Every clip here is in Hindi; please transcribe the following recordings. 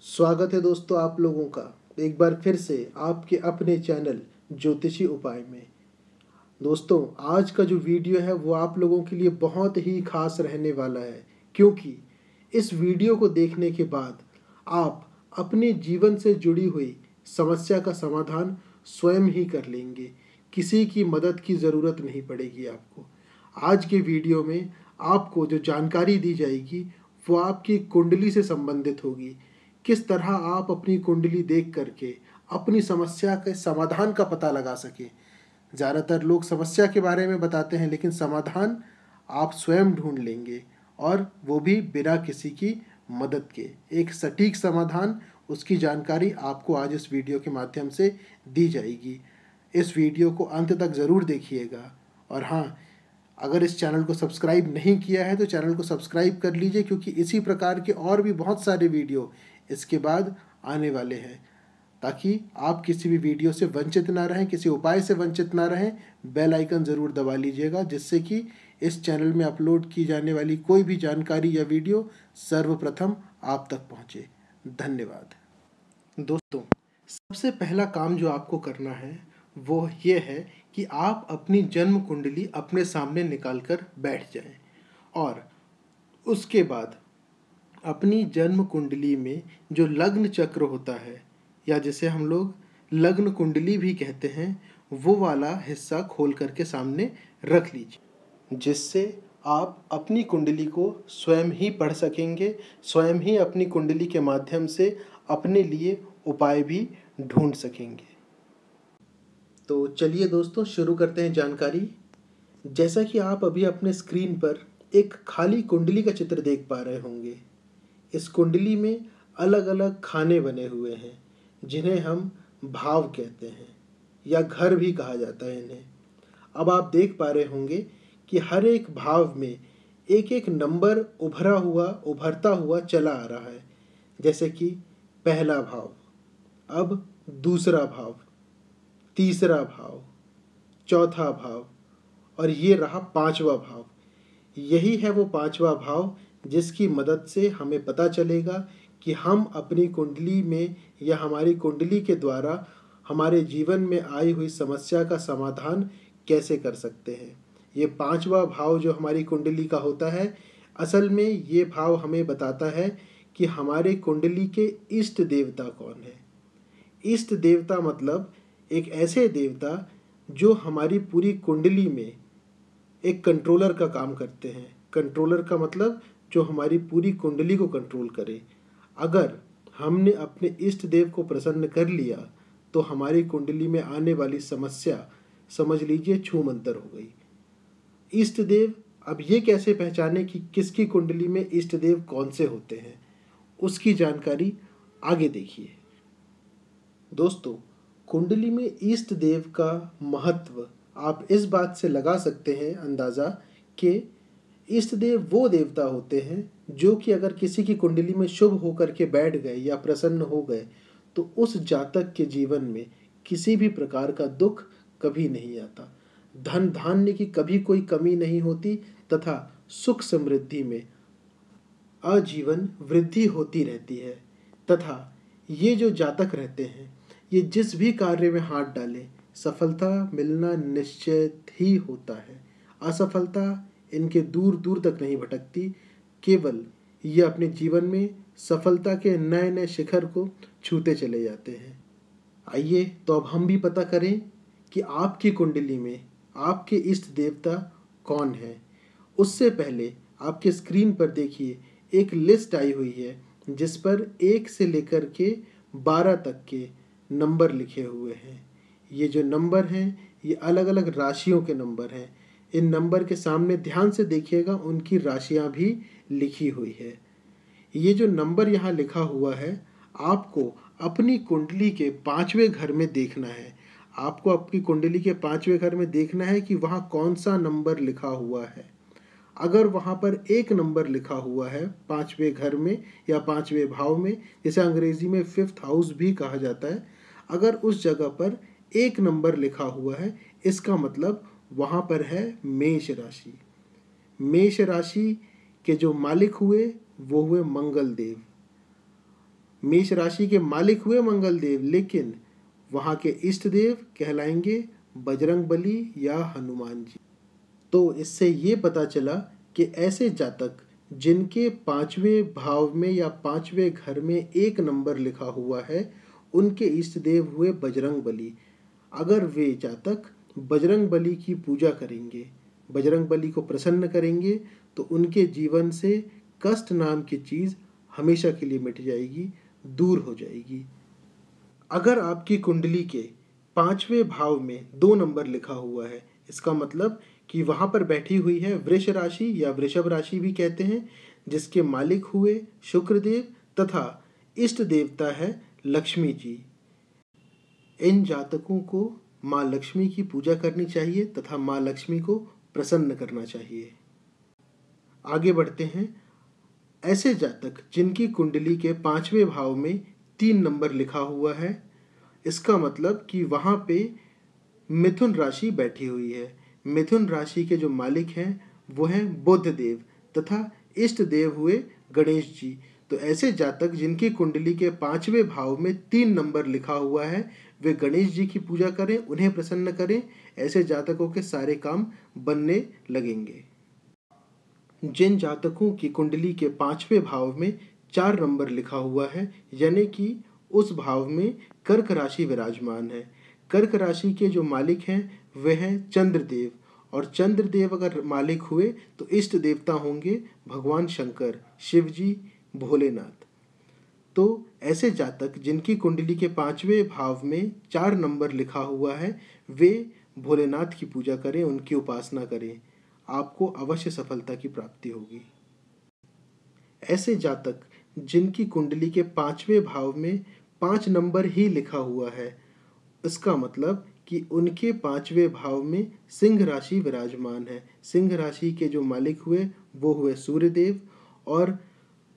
स्वागत है दोस्तों आप लोगों का एक बार फिर से आपके अपने चैनल ज्योतिषी उपाय में। दोस्तों आज का जो वीडियो है वो आप लोगों के लिए बहुत ही खास रहने वाला है, क्योंकि इस वीडियो को देखने के बाद आप अपने जीवन से जुड़ी हुई समस्या का समाधान स्वयं ही कर लेंगे। किसी की मदद की ज़रूरत नहीं पड़ेगी आपको। आज के वीडियो में आपको जो जानकारी दी जाएगी वो आपकी कुंडली से संबंधित होगी। किस तरह आप अपनी कुंडली देख करके अपनी समस्या के समाधान का पता लगा सकें। ज़्यादातर लोग समस्या के बारे में बताते हैं, लेकिन समाधान आप स्वयं ढूंढ लेंगे, और वो भी बिना किसी की मदद के। एक सटीक समाधान, उसकी जानकारी आपको आज इस वीडियो के माध्यम से दी जाएगी। इस वीडियो को अंत तक ज़रूर देखिएगा। और हाँ, अगर इस चैनल को सब्सक्राइब नहीं किया है तो चैनल को सब्सक्राइब कर लीजिए, क्योंकि इसी प्रकार के और भी बहुत सारे वीडियो इसके बाद आने वाले हैं, ताकि आप किसी भी वीडियो से वंचित ना रहें, किसी उपाय से वंचित ना रहें। बेल आइकन ज़रूर दबा लीजिएगा, जिससे कि इस चैनल में अपलोड की जाने वाली कोई भी जानकारी या वीडियो सर्वप्रथम आप तक पहुंचे। धन्यवाद। दोस्तों, सबसे पहला काम जो आपको करना है वो ये है कि आप अपनी जन्म कुंडली अपने सामने निकाल कर बैठ जाएं, और उसके बाद अपनी जन्म कुंडली में जो लग्न चक्र होता है, या जिसे हम लोग लग्न कुंडली भी कहते हैं, वो वाला हिस्सा खोल करके सामने रख लीजिए, जिससे आप अपनी कुंडली को स्वयं ही पढ़ सकेंगे, स्वयं ही अपनी कुंडली के माध्यम से अपने लिए उपाय भी ढूंढ सकेंगे। तो चलिए दोस्तों, शुरू करते हैं जानकारी। जैसा कि आप अभी अपने स्क्रीन पर एक खाली कुंडली का चित्र देख पा रहे होंगे। इस कुंडली में अलग अलग खाने बने हुए हैं, जिन्हें हम भाव कहते हैं, या घर भी कहा जाता है इन्हें। अब आप देख पा रहे होंगे कि हर एक भाव में एक एक नंबर उभरता हुआ चला आ रहा है। जैसे कि पहला भाव, अब दूसरा भाव, तीसरा भाव, चौथा भाव, और ये रहा पांचवा भाव। यही है वो पांचवा भाव जिसकी मदद से हमें पता चलेगा कि हम अपनी कुंडली में या हमारी कुंडली के द्वारा हमारे जीवन में आई हुई समस्या का समाधान कैसे कर सकते हैं। ये पांचवा भाव जो हमारी कुंडली का होता है, असल में ये भाव हमें बताता है कि हमारे कुंडली के इष्ट देवता कौन है। इष्ट देवता मतलब एक ऐसे देवता जो हमारी पूरी कुंडली में एक कंट्रोलर का काम करते हैं। कंट्रोलर का मतलब जो हमारी पूरी कुंडली को कंट्रोल करे। अगर हमने अपने इष्ट देव को प्रसन्न कर लिया तो हमारी कुंडली में आने वाली समस्या समझ लीजिए छूमंतर हो गई। इष्ट देव, अब ये कैसे पहचाने कि किसकी कुंडली में इष्ट देव कौन से होते हैं, उसकी जानकारी आगे देखिए। दोस्तों, कुंडली में इष्ट देव का महत्व आप इस बात से लगा सकते हैं अंदाज़ा कि इष्ट देव वो देवता होते हैं जो कि अगर किसी की कुंडली में शुभ होकर के बैठ गए या प्रसन्न हो गए तो उस जातक के जीवन में किसी भी प्रकार का दुख कभी नहीं आता, धन धान्य की कभी कोई कमी नहीं होती, तथा सुख समृद्धि में आजीवन वृद्धि होती रहती है। तथा ये जो जातक रहते हैं, ये जिस भी कार्य में हाथ डालें सफलता मिलना निश्चित ही होता है। असफलता इनके दूर दूर तक नहीं भटकती, केवल ये अपने जीवन में सफलता के नए नए शिखर को छूते चले जाते हैं। आइए तो अब हम भी पता करें कि आपकी कुंडली में आपके इष्ट देवता कौन है। उससे पहले आपके स्क्रीन पर देखिए एक लिस्ट आई हुई है, जिस पर 1 से लेकर के 12 तक के नंबर लिखे हुए हैं। ये जो नंबर हैं ये अलग अलग राशियों के नंबर हैं। इन नंबर के सामने ध्यान से देखिएगा, उनकी राशियां भी लिखी हुई है। ये जो नंबर यहाँ लिखा हुआ है, आपको अपनी कुंडली के 5वें घर में देखना है। आपको आपकी कुंडली के 5वें घर में देखना है कि वहाँ कौन सा नंबर लिखा हुआ है। अगर वहाँ पर एक नंबर लिखा हुआ है 5वें घर में या 5वें भाव में, जिसे अंग्रेजी में 5th हाउस भी कहा जाता है, अगर उस जगह पर एक नंबर लिखा हुआ है, इसका मतलब वहाँ पर है मेष राशि। मेष राशि के जो मालिक हुए वो हुए मंगल देव। मेष राशि के मालिक हुए मंगल देव, लेकिन वहाँ के इष्ट देव कहलाएंगे बजरंग बली या हनुमान जी। तो इससे ये पता चला कि ऐसे जातक जिनके 5वें भाव में या 5वें घर में 1 नंबर लिखा हुआ है, उनके इष्ट देव हुए बजरंग बली। अगर वे जातक बजरंग बली की पूजा करेंगे, बजरंग बली को प्रसन्न करेंगे, तो उनके जीवन से कष्ट नाम की चीज़ हमेशा के लिए मिट जाएगी, दूर हो जाएगी। अगर आपकी कुंडली के 5वें भाव में 2 नंबर लिखा हुआ है, इसका मतलब कि वहाँ पर बैठी हुई है वृष राशि या वृषभ राशि भी कहते हैं, जिसके मालिक हुए शुक्रदेव तथा इष्ट देवता है लक्ष्मी जी। इन जातकों को माँ लक्ष्मी की पूजा करनी चाहिए तथा माँ लक्ष्मी को प्रसन्न करना चाहिए। आगे बढ़ते हैं। ऐसे जातक जिनकी कुंडली के 5वें भाव में 3 नंबर लिखा हुआ है, इसका मतलब कि वहाँ पे मिथुन राशि बैठी हुई है। मिथुन राशि के जो मालिक हैं वो हैं बुध देव तथा इष्ट देव हुए गणेश जी। तो ऐसे जातक जिनकी कुंडली के 5वें भाव में 3 नंबर लिखा हुआ है, वे गणेश जी की पूजा करें, उन्हें प्रसन्न करें। ऐसे जातकों के सारे काम बनने लगेंगे। जिन जातकों की कुंडली के 5वें भाव में 4 नंबर लिखा हुआ है, यानी कि उस भाव में कर्क राशि विराजमान है। कर्क राशि के जो मालिक हैं वे हैं चंद्रदेव, और चंद्रदेव अगर मालिक हुए तो इष्ट देवता होंगे भगवान शंकर, शिव जी, भोलेनाथ। तो ऐसे जातक जिनकी कुंडली के 5वें भाव में 4 नंबर लिखा हुआ है, वे भोलेनाथ की पूजा करें, उनकी उपासना करें, आपको अवश्य सफलता की प्राप्ति होगी। ऐसे जातक जिनकी कुंडली के 5वें भाव में 5 नंबर ही लिखा हुआ है, इसका मतलब कि उनके 5वें भाव में सिंह राशि विराजमान है। सिंह राशि के जो मालिक हुए वो हुए सूर्यदेव, और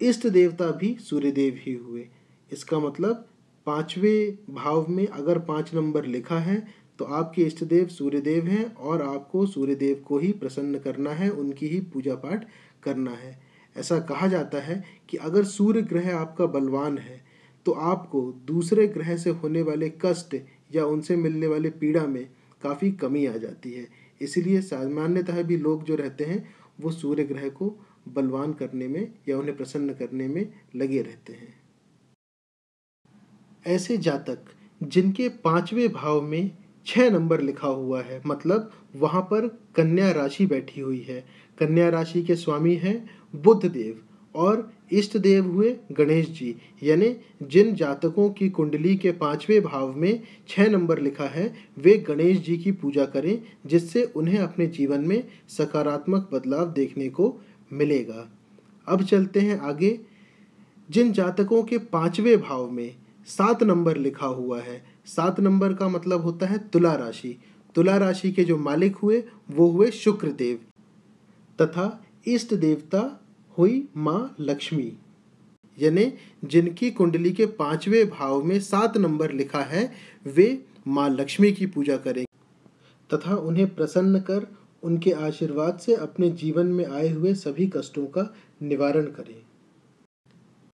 इष्ट देवता भी सूर्यदेव ही हुए। इसका मतलब 5वें भाव में अगर 5 नंबर लिखा है तो आपके इष्ट देव सूर्यदेव हैं, और आपको सूर्यदेव को ही प्रसन्न करना है, उनकी ही पूजा पाठ करना है। ऐसा कहा जाता है कि अगर सूर्य ग्रह आपका बलवान है तो आपको दूसरे ग्रह से होने वाले कष्ट या उनसे मिलने वाले पीड़ा में काफ़ी कमी आ जाती है। इसलिए सामान्यतः भी लोग जो रहते हैं वो सूर्य ग्रह को बलवान करने में या उन्हें प्रसन्न करने में लगे रहते हैं। ऐसे जातक जिनके 5वें भाव में 6 नंबर लिखा हुआ है, मतलब वहाँ पर कन्या राशि बैठी हुई है। कन्या राशि के स्वामी हैं बुध देव, और इष्ट देव हुए गणेश जी। यानी जिन जातकों की कुंडली के 5वें भाव में 6 नंबर लिखा है, वे गणेश जी की पूजा करें, जिससे उन्हें अपने जीवन में सकारात्मक बदलाव देखने को मिलेगा। अब चलते हैं आगे। जिन जातकों के 5वें भाव में 7 नंबर लिखा हुआ है, 7 नंबर का मतलब होता है तुला राशि। तुला राशि के जो मालिक हुए वो हुए शुक्रदेव, तथा इष्ट देवता हुई माँ लक्ष्मी। यानी जिनकी कुंडली के 5वें भाव में 7 नंबर लिखा है, वे माँ लक्ष्मी की पूजा करें तथा उन्हें प्रसन्न कर उनके आशीर्वाद से अपने जीवन में आए हुए सभी कष्टों का निवारण करें।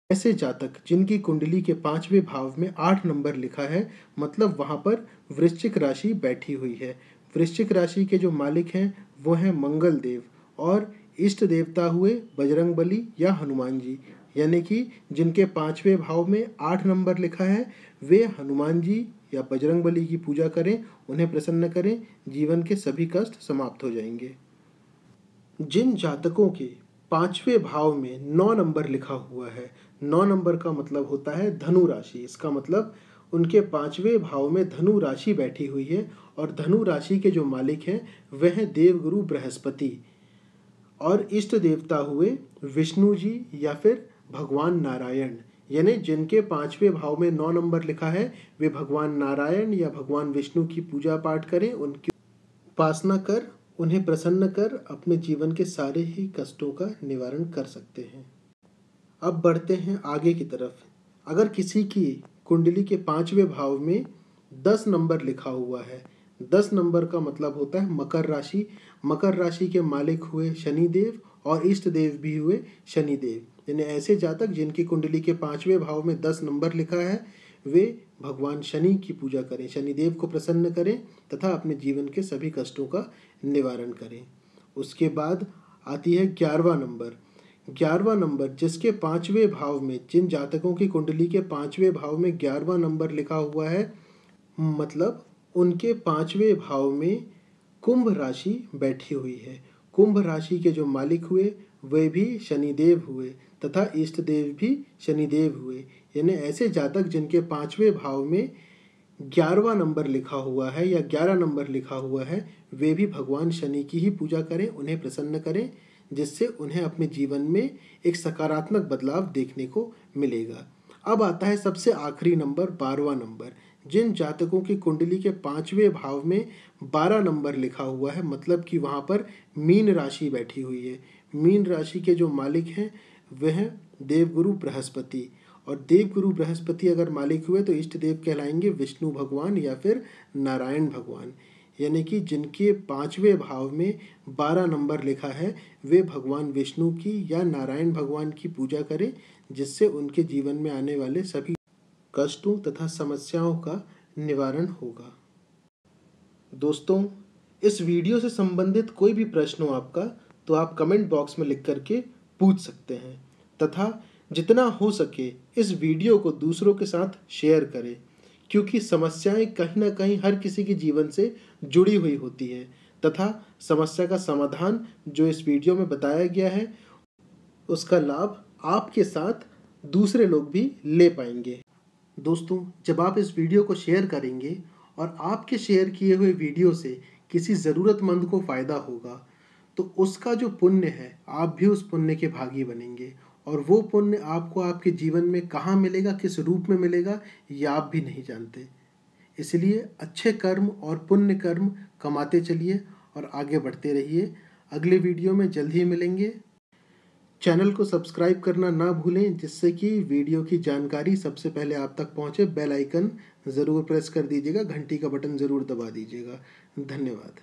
ऐसे जातक जिनकी कुंडली के 5वें भाव में 8 नंबर लिखा है, मतलब वहाँ पर वृश्चिक राशि बैठी हुई है। वृश्चिक राशि के जो मालिक हैं वो हैं मंगल देव, और इष्ट देवता हुए बजरंग बली या हनुमान जी। यानी कि जिनके 5वें भाव में 8 नंबर लिखा है, वे हनुमान जी या बजरंग बली की पूजा करें, उन्हें प्रसन्न करें, जीवन के सभी कष्ट समाप्त हो जाएंगे। जिन जातकों के 5वें भाव में 9 नंबर लिखा हुआ है, 9 नंबर का मतलब होता है धनु राशि। इसका मतलब उनके 5वें भाव में धनु राशि बैठी हुई है, और धनु राशि के जो मालिक हैं वह हैं देवगुरु बृहस्पति, और इष्ट देवता हुए विष्णु जी या फिर भगवान नारायण। यानी जिनके 5वें भाव में 9 नंबर लिखा है, वे भगवान नारायण या भगवान विष्णु की पूजा पाठ करें, उनकी उपासना कर उन्हें प्रसन्न कर अपने जीवन के सारे ही कष्टों का निवारण कर सकते हैं। अब बढ़ते हैं आगे की तरफ। अगर किसी की कुंडली के 5वें भाव में 10 नंबर लिखा हुआ है, 10 नंबर का मतलब होता है मकर राशि। मकर राशि के मालिक हुए शनिदेव, और इष्ट देव भी हुए शनिदेव। यानी ऐसे जातक जिनकी कुंडली के 5वें भाव में 10 नंबर लिखा है वे भगवान शनि की पूजा करें, शनिदेव को प्रसन्न करें तथा अपने जीवन के सभी कष्टों का निवारण करें। उसके बाद आती है 11वां नंबर। 11वां नंबर जिसके 5वें भाव में, जिन जातकों की कुंडली के 5वें भाव में 11वां नंबर लिखा हुआ है, मतलब उनके 5वें भाव में कुंभ राशि बैठी हुई है। कुंभ राशि के जो मालिक हुए वे भी शनिदेव हुए तथा इष्ट देव भी शनिदेव हुए। यानी ऐसे जातक जिनके 5वें भाव में 11वां नंबर लिखा हुआ है या 11 नंबर लिखा हुआ है वे भी भगवान शनि की ही पूजा करें, उन्हें प्रसन्न करें, जिससे उन्हें अपने जीवन में एक सकारात्मक बदलाव देखने को मिलेगा। अब आता है सबसे आखिरी नंबर 12वां नंबर। जिन जातकों की कुंडली के 5वें भाव में 12 नंबर लिखा हुआ है, मतलब कि वहाँ पर मीन राशि बैठी हुई है। मीन राशि के जो मालिक हैं वह देवगुरु बृहस्पति, और देवगुरु बृहस्पति अगर मालिक हुए तो इष्ट देव कहलाएंगे विष्णु भगवान या फिर नारायण भगवान। यानी कि जिनके 5वें भाव में 12 नंबर लिखा है वे भगवान विष्णु की या नारायण भगवान की पूजा करें, जिससे उनके जीवन में आने वाले सभी कष्टों तथा समस्याओं का निवारण होगा। दोस्तों, इस वीडियो से संबंधित कोई भी प्रश्न हो आपका तो आप कमेंट बॉक्स में लिख करके पूछ सकते हैं तथा जितना हो सके इस वीडियो को दूसरों के साथ शेयर करें, क्योंकि समस्याएं कहीं ना कहीं हर किसी के जीवन से जुड़ी हुई होती है तथा समस्या का समाधान जो इस वीडियो में बताया गया है उसका लाभ आपके साथ दूसरे लोग भी ले पाएंगे। दोस्तों, जब आप इस वीडियो को शेयर करेंगे और आपके शेयर किए हुए वीडियो से किसी ज़रूरतमंद को फ़ायदा होगा तो उसका जो पुण्य है आप भी उस पुण्य के भागी बनेंगे, और वो पुण्य आपको आपके जीवन में कहाँ मिलेगा, किस रूप में मिलेगा, ये आप भी नहीं जानते। इसलिए अच्छे कर्म और पुण्य कर्म कमाते चलिए और आगे बढ़ते रहिए। अगले वीडियो में जल्द ही मिलेंगे। चैनल को सब्सक्राइब करना ना भूलें, जिससे कि वीडियो की जानकारी सबसे पहले आप तक पहुंचे। बेल आइकन ज़रूर प्रेस कर दीजिएगा, घंटी का बटन ज़रूर दबा दीजिएगा। धन्यवाद।